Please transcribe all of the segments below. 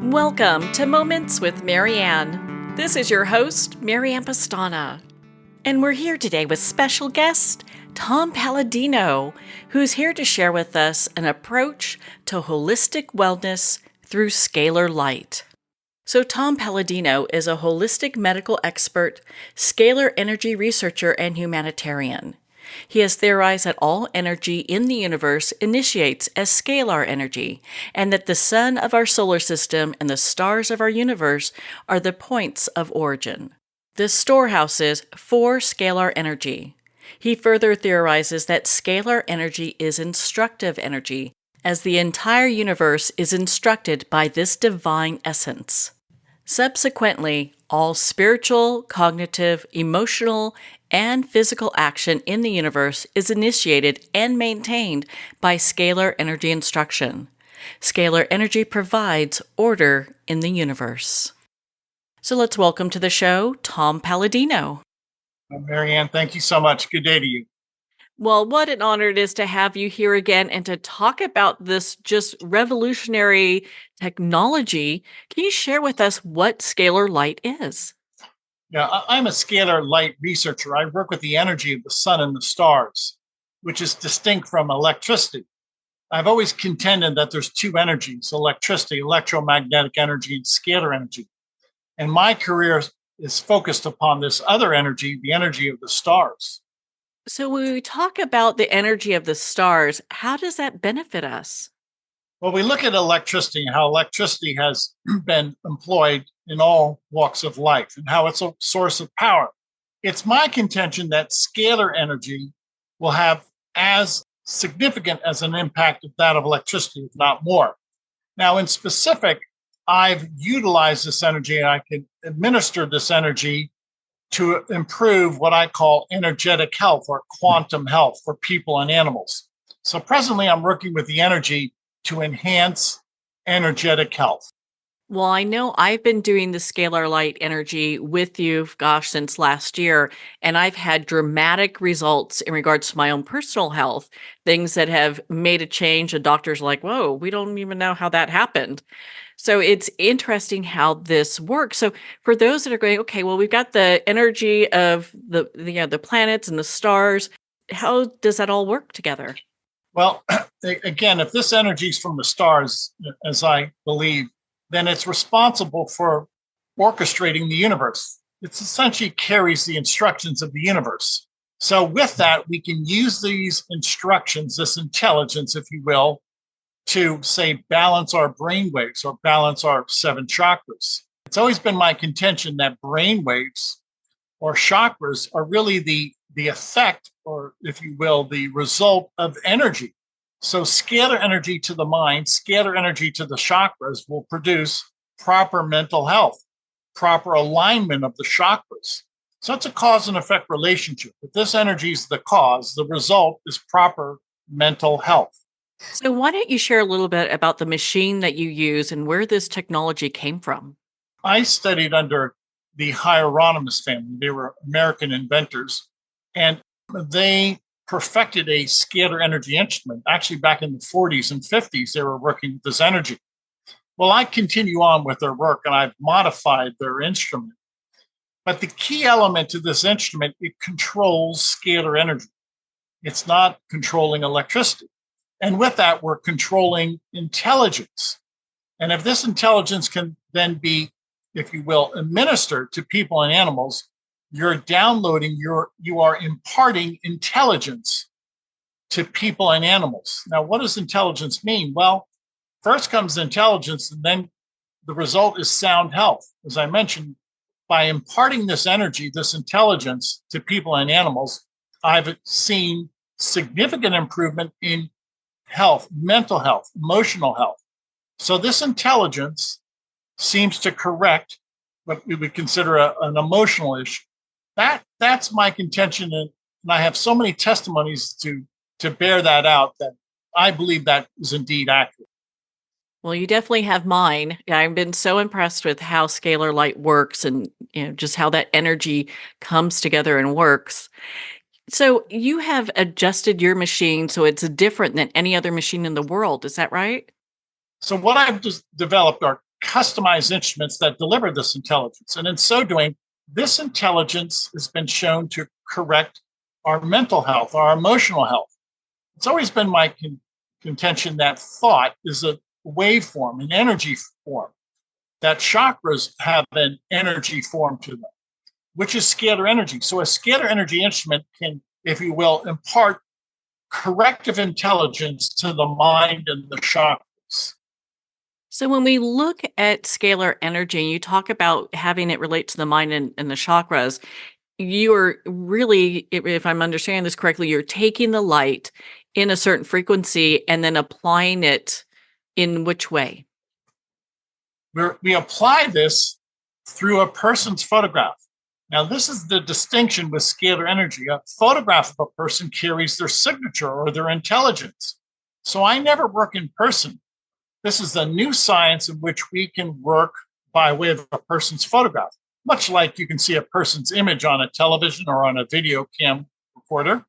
Welcome to Moments with Marianne. This is your host, Marianne Pastana. And we're here today with special guest, Tom Paladino, who's here to share with us an approach to holistic wellness through Scalar Light. So Tom Paladino is a holistic medical expert, scalar energy researcher, and humanitarian. He has theorized that all energy in the universe initiates as scalar energy, and that the sun of our solar system and the stars of our universe are the points of origin, the storehouses for scalar energy. He further theorizes that scalar energy is instructive energy, as the entire universe is instructed by this divine essence. Subsequently, all spiritual, cognitive, emotional, and physical action in the universe is initiated and maintained by scalar energy instruction. Scalar energy provides order in the universe. So let's welcome to the show, Tom Paladino. Marianne, thank you so much. Good day to you. Well, what an honor it is to have you here again and to talk about this just revolutionary technology. Can you share with us what Scalar Light is? Yeah, I'm a scalar light researcher. I work with the energy of the sun and the stars, which is distinct from electricity. I've always contended that there's two energies: electricity, electromagnetic energy, and scalar energy. And my career is focused upon this other energy, the energy of the stars. So, when we talk about the energy of the stars, how does that benefit us? Well, we look at electricity and how electricity has been employed in all walks of life and how it's a source of power. It's my contention that scalar energy will have as significant as an impact of that of electricity, if not more. Now, in specific, I've utilized this energy and I can administer this energy to improve what I call energetic health or quantum health for people and animals. So presently, I'm working with the energy to enhance energetic health. Well, I know I've been doing the Scalar Light energy with you, gosh, since last year, and I've had dramatic results in regards to my own personal health, things that have made a change. And doctors are like, whoa, we don't even know how that happened. So it's interesting how this works. So for those that are going, okay, well, we've got the energy of the planets and the stars. How does that all work together? Well, again, if this energy is from the stars, as I believe, then it's responsible for orchestrating the universe. It essentially carries the instructions of the universe. So, with that, we can use these instructions, this intelligence, if you will, to say balance our brain waves or balance our seven chakras. It's always been my contention that brain waves or chakras are really the effect, or if you will, the result of energy. So scalar energy to the mind, scalar energy to the chakras will produce proper mental health, proper alignment of the chakras. So it's a cause and effect relationship. If this energy is the cause, the result is proper mental health. So why don't you share a little bit about the machine that you use and where this technology came from? I studied under the Hieronymus family. They were American inventors, and they perfected a scalar energy instrument. Actually, back in the 40s and 50s, they were working with this energy. Well, I continue on with their work and I've modified their instrument. But the key element to this instrument, it controls scalar energy. It's not controlling electricity. And with that, we're controlling intelligence. And if this intelligence can then be, if you will, administered to people and animals, you're downloading, you are imparting intelligence to people and animals. Now, what does intelligence mean? Well, first comes intelligence, and then the result is sound health. As I mentioned, by imparting this energy, this intelligence to people and animals, I've seen significant improvement in health, mental health, emotional health. So this intelligence seems to correct what we would consider an emotional issue. That's my contention, and I have so many testimonies to bear that out that I believe that is indeed accurate. Well, you definitely have mine. I've been so impressed with how Scalar Light works and just how that energy comes together and works. So you have adjusted your machine so it's different than any other machine in the world. Is that right? So what I've just developed are customized instruments that deliver this intelligence. And in so doing, this intelligence has been shown to correct our mental health, our emotional health. It's always been my contention that thought is a waveform, an energy form, that chakras have an energy form to them, which is scalar energy. So a scalar energy instrument can, if you will, impart corrective intelligence to the mind and the chakras. So when we look at scalar energy, you talk about having it relate to the mind and the chakras. You are really, if I'm understanding this correctly, you're taking the light in a certain frequency and then applying it in which way? We apply this through a person's photograph. Now, this is the distinction with scalar energy. A photograph of a person carries their signature or their intelligence. So I never work in person. This is a new science in which we can work by way of a person's photograph, much like you can see a person's image on a television or on a video cam recorder.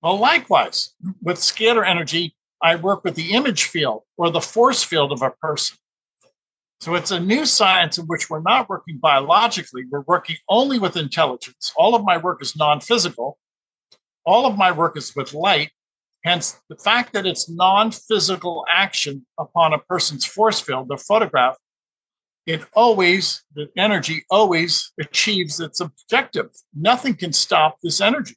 Well, likewise, with scalar energy, I work with the image field or the force field of a person. So it's a new science in which we're not working biologically. We're working only with intelligence. All of my work is non-physical. All of my work is with light. Hence, the fact that it's non-physical action upon a person's force field, the photograph, the energy always achieves its objective. Nothing can stop this energy.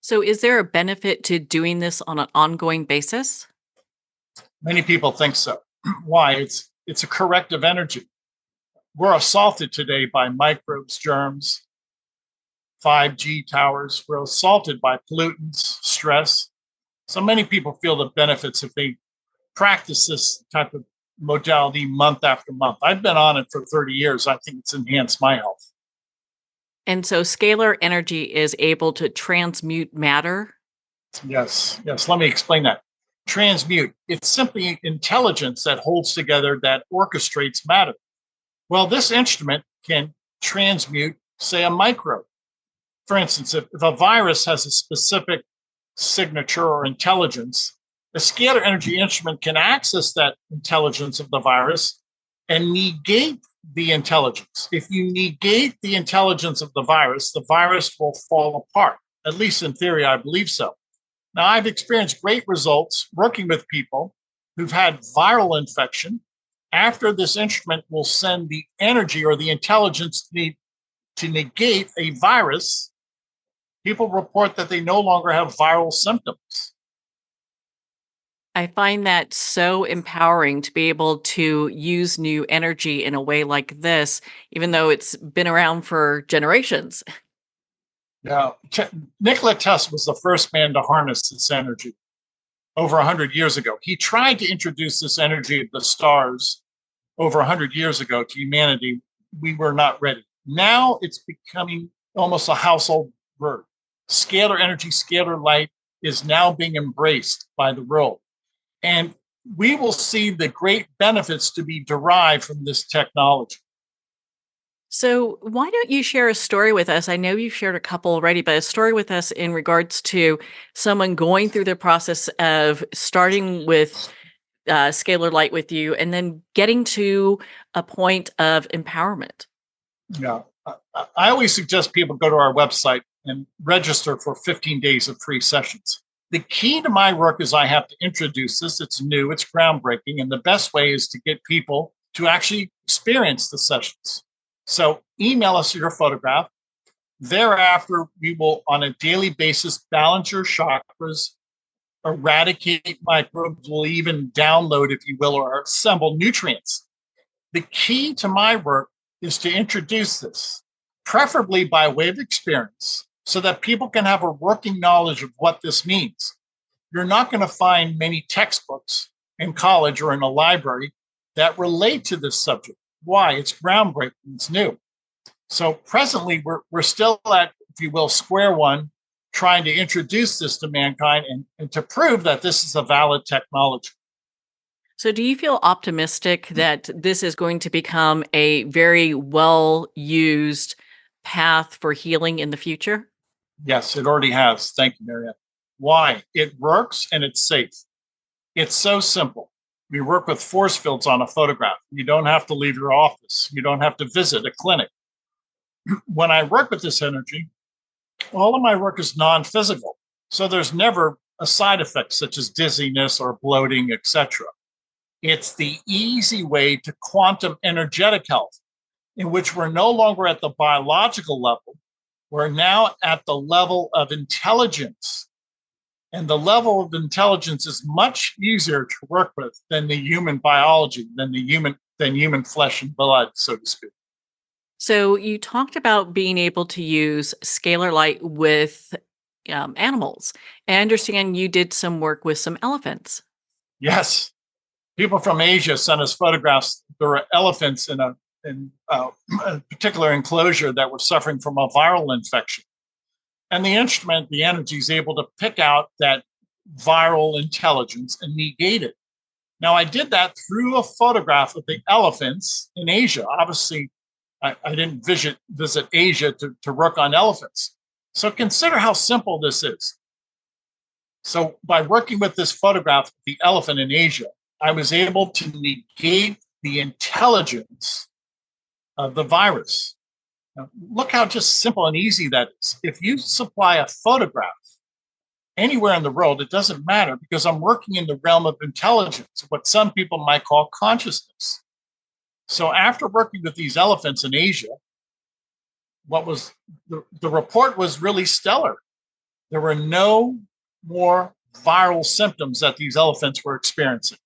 So is there a benefit to doing this on an ongoing basis? Many people think so. Why? It's a corrective energy. We're assaulted today by microbes, germs, 5G towers. We're assaulted by pollutants, stress. So many people feel the benefits if they practice this type of modality month after month. I've been on it for 30 years. I think it's enhanced my health. And so scalar energy is able to transmute matter? Yes. Let me explain that. Transmute. It's simply intelligence that holds together, that orchestrates matter. Well, this instrument can transmute, say, a microbe. For instance, if a virus has a specific signature or intelligence, a scalar energy instrument can access that intelligence of the virus and negate the intelligence. If you negate the intelligence of the virus will fall apart. At least in theory, I believe so. Now, I've experienced great results working with people who've had viral infection. After this instrument will send the energy or the intelligence to negate a virus, people report that they no longer have viral symptoms. I find that so empowering to be able to use new energy in a way like this, even though it's been around for generations. Now, Nikola Tesla was the first man to harness this energy over 100 years ago. He tried to introduce this energy of the stars over 100 years ago to humanity. We were not ready. Now it's becoming almost a household word. Scalar energy, scalar light is now being embraced by the world. And we will see the great benefits to be derived from this technology. So, why don't you share a story with us? I know you've shared a couple already, but a story with us in regards to someone going through the process of starting with Scalar Light with you and then getting to a point of empowerment. Yeah. I always suggest people go to our website and register for 15 days of free sessions. The key to my work is I have to introduce this. It's new, it's groundbreaking. And the best way is to get people to actually experience the sessions. So email us your photograph. Thereafter, we will, on a daily basis, balance your chakras, eradicate microbes, we'll even download, if you will, or assemble nutrients. The key to my work is to introduce this, preferably by way of experience, so that people can have a working knowledge of what this means. You're not going to find many textbooks in college or in a library that relate to this subject. Why? It's groundbreaking, it's new. So presently, we're still at, if you will, square one, trying to introduce this to mankind and to prove that this is a valid technology. So, do you feel optimistic that this is going to become a very well used path for healing in the future? Yes, it already has. Thank you, Marianne. Why? It works and it's safe. It's so simple. We work with force fields on a photograph. You don't have to leave your office. You don't have to visit a clinic. When I work with this energy, all of my work is non-physical. So there's never a side effect such as dizziness or bloating, etc. It's the easy way to quantum energetic health, in which we're no longer at the biological level. We're now at the level of intelligence. And the level of intelligence is much easier to work with than the human biology, than human flesh and blood, so to speak. So you talked about being able to use Scalar Light with animals. I understand you did some work with some elephants. Yes, people from Asia sent us photographs. There were elephants in a particular enclosure that were suffering from a viral infection. And the instrument, the energy, is able to pick out that viral intelligence and negate it. Now, I did that through a photograph of the elephants in Asia. Obviously, I didn't visit Asia to work on elephants. So consider how simple this is. So by working with this photograph of the elephant in Asia, I was able to negate the intelligence of the virus. Now, look how just simple and easy that is. If you supply a photograph anywhere in the world, it doesn't matter because I'm working in the realm of intelligence, what some people might call consciousness. So after working with these elephants in Asia, what was the report was really stellar. There were no more viral symptoms that these elephants were experiencing.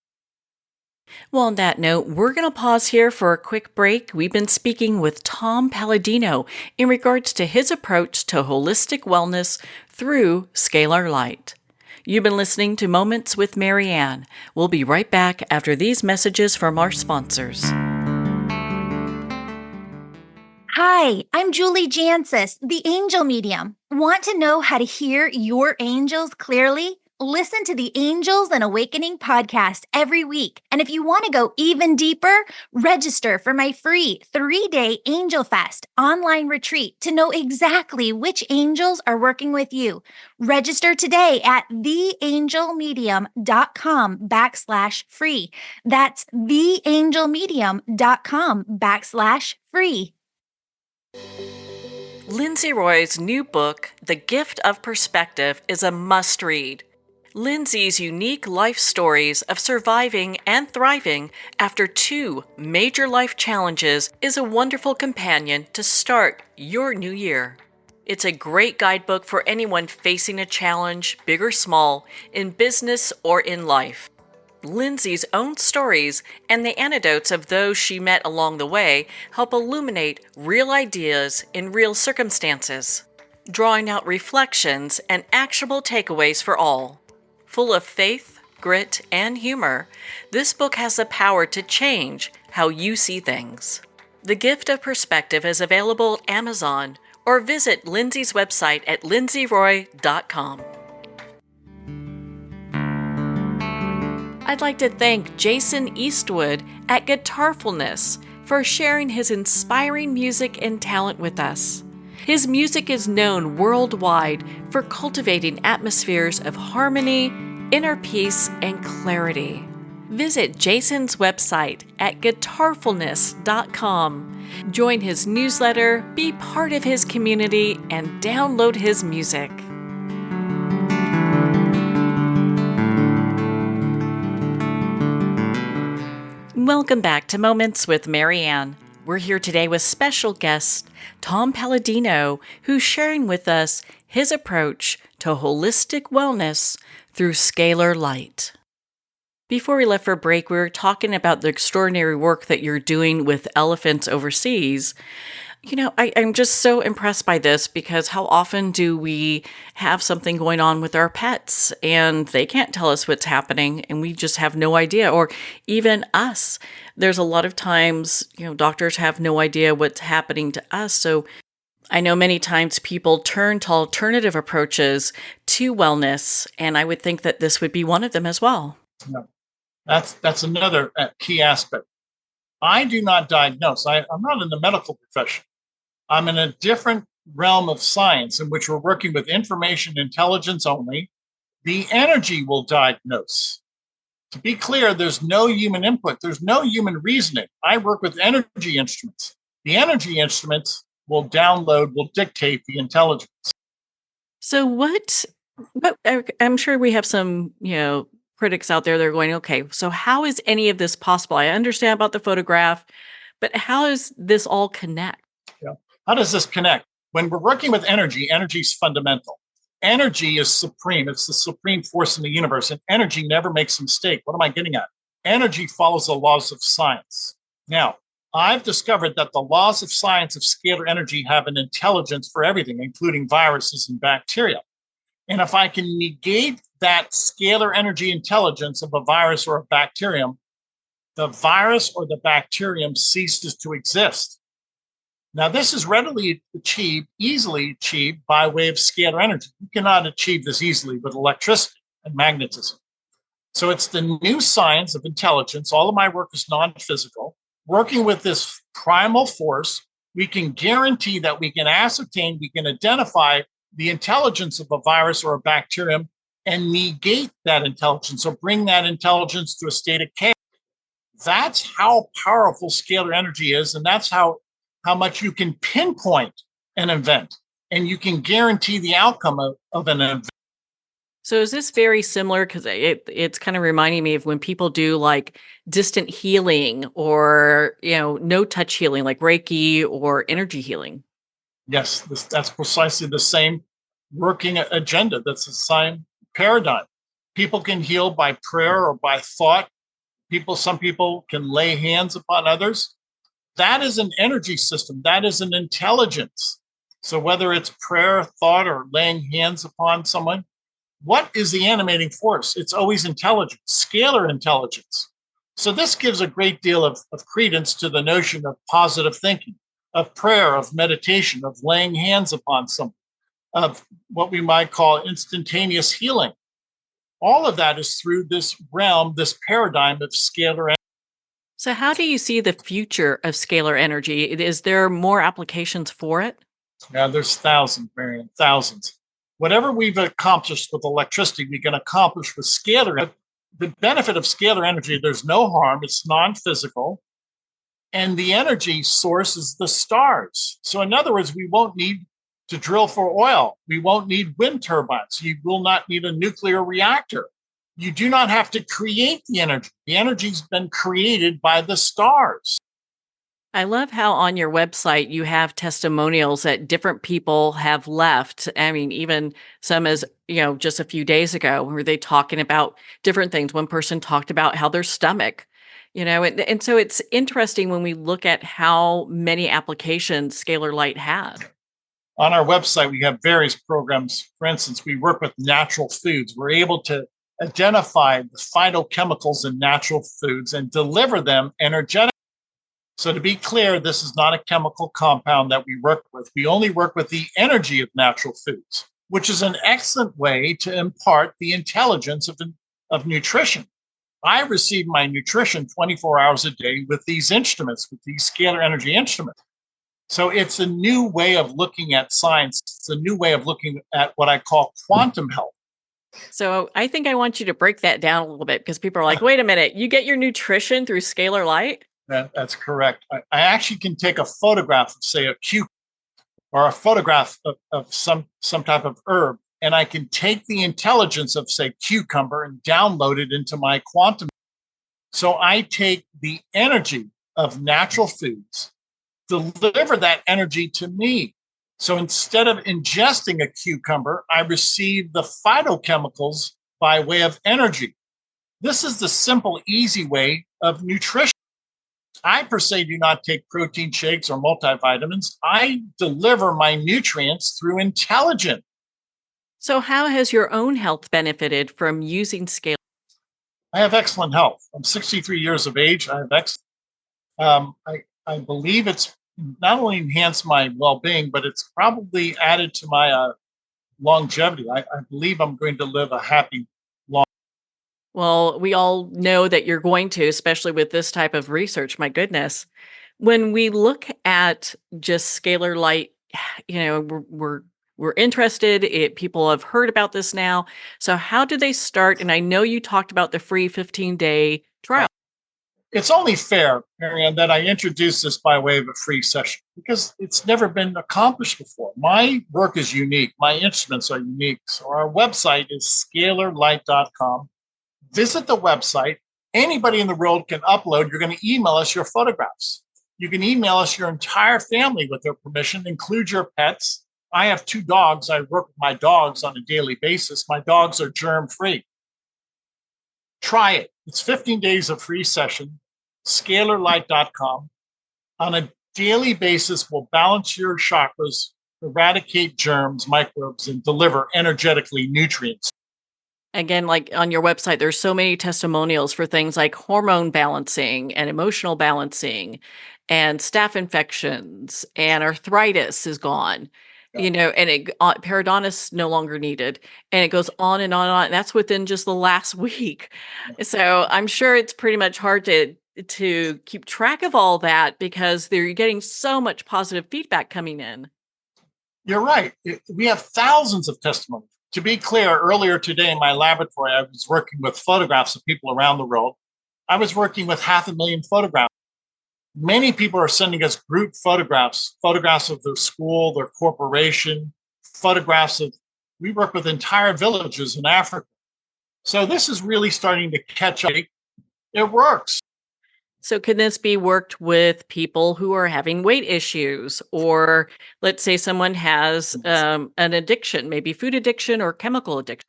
Well, on that note, we're going to pause here for a quick break. We've been speaking with Tom Paladino in regards to his approach to holistic wellness through Scalar Light. You've been listening to Moments with Marianne. We'll be right back after these messages from our sponsors. Hi, I'm Julie Jansis, the Angel Medium. Want to know how to hear your angels clearly? Listen to the Angels and Awakening podcast every week. And if you want to go even deeper, register for my free 3-day Angel Fest online retreat to know exactly which angels are working with you. Register today at theangelmedium.com/free. That's theangelmedium.com/free. Lindsay Roy's new book, The Gift of Perspective, is a must-read. Lindsay's unique life stories of surviving and thriving after 2 major life challenges is a wonderful companion to start your new year. It's a great guidebook for anyone facing a challenge, big or small, in business or in life. Lindsay's own stories and the anecdotes of those she met along the way help illuminate real ideas in real circumstances, drawing out reflections and actionable takeaways for all. Full of faith, grit, and humor, this book has the power to change how you see things. The Gift of Perspective is available at Amazon or visit Lindsay's website at lindsayroy.com. I'd like to thank Jason Eastwood at Guitarfulness for sharing his inspiring music and talent with us. His music is known worldwide for cultivating atmospheres of harmony, inner peace, and clarity. Visit Jason's website at guitarfulness.com. Join his newsletter, be part of his community, and download his music. Welcome back to Moments with Marianne. We're here today with special guest Tom Paladino, who's sharing with us his approach to holistic wellness through Scalar Light. Before we left for break, we were talking about the extraordinary work that you're doing with elephants overseas. You know, I'm just so impressed by this because how often do we have something going on with our pets and they can't tell us what's happening and we just have no idea, or even us. There's a lot of times, doctors have no idea what's happening to us. So I know many times people turn to alternative approaches to wellness, and I would think that this would be one of them as well. Yeah. That's another key aspect. I do not diagnose. I'm not in the medical profession. I'm in a different realm of science in which we're working with information intelligence only. The energy will diagnose. To be clear, there's no human input, there's no human reasoning. I work with energy instruments. The energy instruments will dictate the intelligence. So I'm sure we have some, critics out there that are going, okay, so how is any of this possible? I understand about the photograph, but how does this all connect? Yeah. How does this connect? When we're working with energy, energy is fundamental. Energy is supreme. It's the supreme force in the universe, and energy never makes a mistake. What am I getting at? Energy follows the laws of science. Now, I've discovered that the laws of science of scalar energy have an intelligence for everything, including viruses and bacteria. And if I can negate that scalar energy intelligence of a virus or a bacterium, the virus or the bacterium ceases to exist. Now, this is easily achieved by way of scalar energy. You cannot achieve this easily with electricity and magnetism. So it's the new science of intelligence. All of my work is non-physical. Working with this primal force, we can guarantee that we can identify the intelligence of a virus or a bacterium and negate that intelligence, or bring that intelligence to a state of chaos. That's how powerful scalar energy is, and that's how much you can pinpoint an event, and you can guarantee the outcome of an event. So is this very similar? Because it's kind of reminding me of when people do like distant healing or, no touch healing, like Reiki or energy healing. Yes, that's precisely the same working agenda. That's the same paradigm. People can heal by prayer or by thought. Some people can lay hands upon others. That is an energy system. That is an intelligence. So whether it's prayer, thought, or laying hands upon someone, what is the animating force? It's always intelligence, scalar intelligence. So this gives a great deal of credence to the notion of positive thinking, of prayer, of meditation, of laying hands upon someone, of what we might call instantaneous healing. All of that is through this realm, this paradigm of scalar energy. So how do you see the future of scalar energy? Is there more applications for it? Yeah, there's thousands, Marian, thousands. Whatever we've accomplished with electricity, we can accomplish with scalar. The benefit of scalar energy, there's no harm. It's non-physical. And the energy source is the stars. So in other words, we won't need to drill for oil. We won't need wind turbines. You will not need a nuclear reactor. You do not have to create the energy. The energy's been created by the stars. I love how on your website you have testimonials that different people have left. I mean, even some as, just a few days ago, were they talking about different things? One person talked about how their stomach, and so it's interesting when we look at how many applications Scalar Light has. On our website, we have various programs. For instance, we work with natural foods. We're able to identify the phytochemicals in natural foods and deliver them energetically. So to be clear, this is not a chemical compound that we work with. We only work with the energy of natural foods, which is an excellent way to impart the intelligence of nutrition. I receive my nutrition 24 hours a day with these instruments, with these scalar energy instruments. So it's a new way of looking at science. It's a new way of looking at what I call quantum health. So I think I want you to break that down a little bit, because people are like, wait a minute, you get your nutrition through Scalar Light? That's correct. I actually can take a photograph of, say, a cucumber, or a photograph of some type of herb, and I can take the intelligence of, say, cucumber and download it into my quantum. So I take the energy of natural foods, deliver that energy to me. So instead of ingesting a cucumber, I receive the phytochemicals by way of energy. This is the simple, easy way of nutrition. I, per se, do not take protein shakes or multivitamins. I deliver my nutrients through intelligence. So how has your own health benefited from using Scalar? I have excellent health. I'm 63 years of age. I have I believe it's not only enhanced my well-being, but it's probably added to my longevity. I believe I'm going to live a happy long. Well, we all know that you're going to, especially with this type of research. My goodness. When we look at just Scalar Light, we're were interested. People have heard about this now. So how do they start? And I know you talked about the free 15-day trial. It's only fair, Marianne, that I introduce this by way of a free session because it's never been accomplished before. My work is unique. My instruments are unique. So our website is scalarlight.com. Visit the website. Anybody in the world can upload. You're going to email us your photographs. You can email us your entire family with their permission, include your pets. I have 2 dogs. I work with my dogs on a daily basis. My dogs are germ-free. Try it. It's 15 days of free session, scalarlight.com. On a daily basis, we'll balance your chakras, eradicate germs, microbes, and deliver energetically nutrients. Again, like on your website, there's so many testimonials for things like hormone balancing and emotional balancing and staph infections and arthritis is gone, and periodontitis no longer needed. And it goes on and on and on. And that's within just the last week. So I'm sure it's pretty much hard to keep track of all that because you're getting so much positive feedback coming in. You're right. We have thousands of testimonies. To be clear, earlier today in my laboratory, I was working with photographs of people around the world. I was working with 500,000 photographs. Many people are sending us group photographs of their school, their corporation, we work with entire villages in Africa. So this is really starting to catch up. It works. So can this be worked with people who are having weight issues, or let's say someone has an addiction, maybe food addiction or chemical addiction?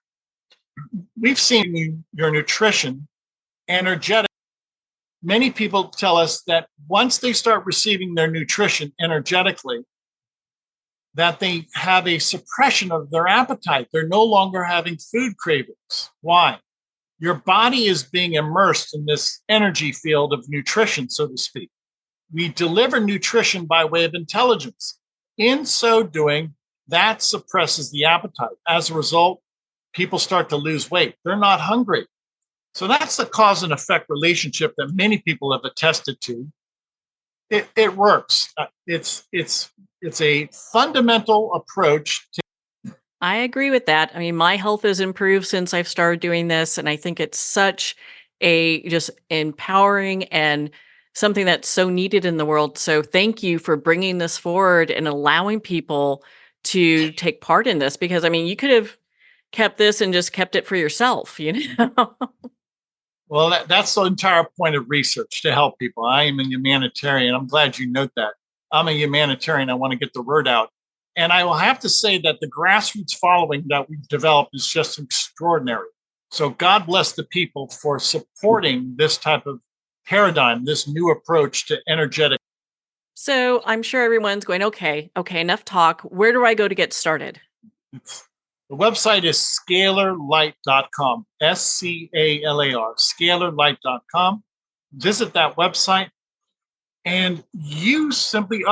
We've seen your nutrition, energetic. Many people tell us that once they start receiving their nutrition energetically, that they have a suppression of their appetite. They're no longer having food cravings. Why? Your body is being immersed in this energy field of nutrition, so to speak. We deliver nutrition by way of intelligence. In so doing, that suppresses the appetite. As a result, people start to lose weight. They're not hungry. So that's the cause and effect relationship that many people have attested to. It works. It's a fundamental approach to. I agree with that. I mean, my health has improved since I've started doing this, and I think it's such a just empowering and something that's so needed in the world. So thank you for bringing this forward and allowing people to take part in this because I mean, you could have kept this and just kept it for yourself, Well, that's the entire point of research, to help people. I am a humanitarian. I'm glad you note that. I'm a humanitarian. I want to get the word out. And I will have to say that the grassroots following that we've developed is just extraordinary. So God bless the people for supporting this type of paradigm, this new approach to energetic. So I'm sure everyone's going, okay, enough talk. Where do I go to get started? The website is scalarlight.com, SCALAR, scalarlight.com. Visit that website and you simply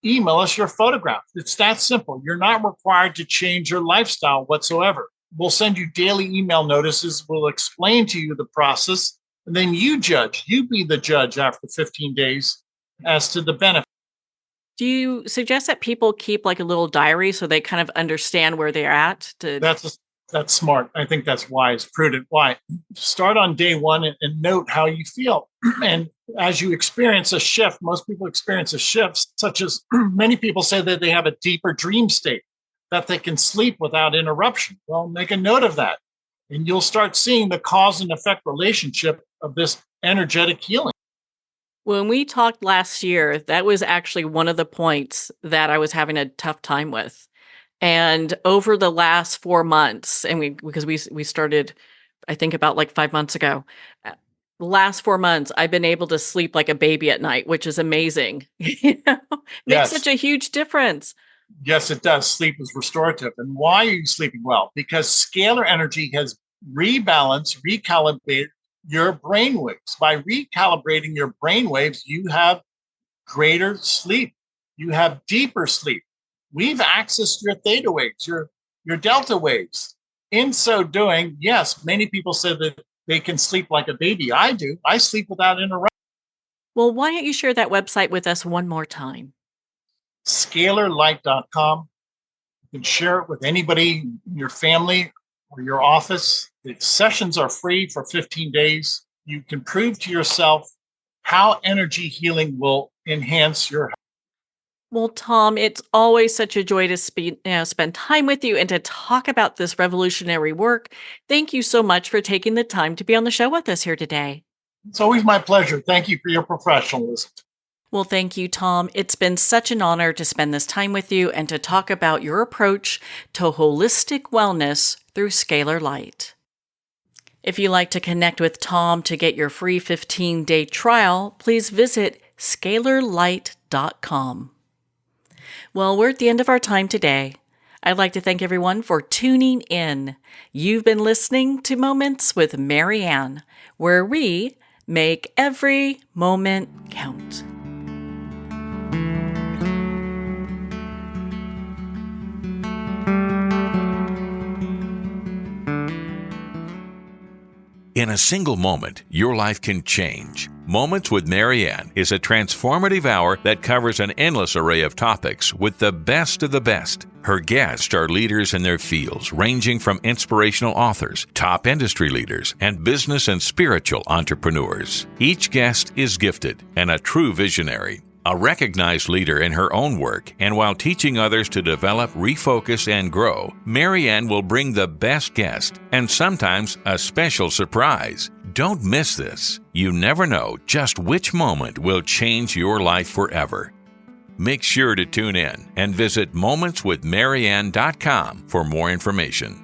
email us your photograph. It's that simple. You're not required to change your lifestyle whatsoever. We'll send you daily email notices. We'll explain to you the process, and then you judge. You be the judge after 15 days as to the benefit. Do you suggest that people keep like a little diary so they kind of understand where they're at? That's smart. I think that's wise, prudent. Why? Start on day one and note how you feel. And as you experience a shift, most people experience a shift, such as many people say that they have a deeper dream state, that they can sleep without interruption. Well, make a note of that. And you'll start seeing the cause and effect relationship of this energetic healing. When we talked last year, that was actually one of the points that I was having a tough time with. And over the last 4 months, and because we started, I think about like 5 months ago, the last 4 months, I've been able to sleep like a baby at night, which is amazing. Makes such a huge difference. Yes, it does. Sleep is restorative. And why are you sleeping well? Because scalar energy has rebalanced, recalibrated your brain waves. By recalibrating your brain waves, you have greater sleep. You have deeper sleep. We've accessed your theta waves, your delta waves. In so doing, yes, many people say that they can sleep like a baby. I do. I sleep without interruption. Well, why don't you share that website with us one more time? Scalarlight.com. You can share it with anybody in your family or your office. The sessions are free for 15 days. You can prove to yourself how energy healing will enhance your health. Well, Tom, it's always such a joy to spend time with you and to talk about this revolutionary work. Thank you so much for taking the time to be on the show with us here today. It's always my pleasure. Thank you for your professionalism. Well, thank you, Tom. It's been such an honor to spend this time with you and to talk about your approach to holistic wellness through Scalar Light. If you'd like to connect with Tom to get your free 15-day trial, please visit scalarlight.com. Well, we're at the end of our time today. I'd like to thank everyone for tuning in. You've been listening to Moments with Marianne, where we make every moment count. In a single moment, your life can change. Moments with Marianne is a transformative hour that covers an endless array of topics with the best of the best. Her guests are leaders in their fields, ranging from inspirational authors, top industry leaders, and business and spiritual entrepreneurs. Each guest is gifted and a true visionary. A recognized leader in her own work, and while teaching others to develop, refocus, and grow, Marianne will bring the best guest and sometimes a special surprise. Don't miss this. You never know just which moment will change your life forever. Make sure to tune in and visit momentswithmarianne.com for more information.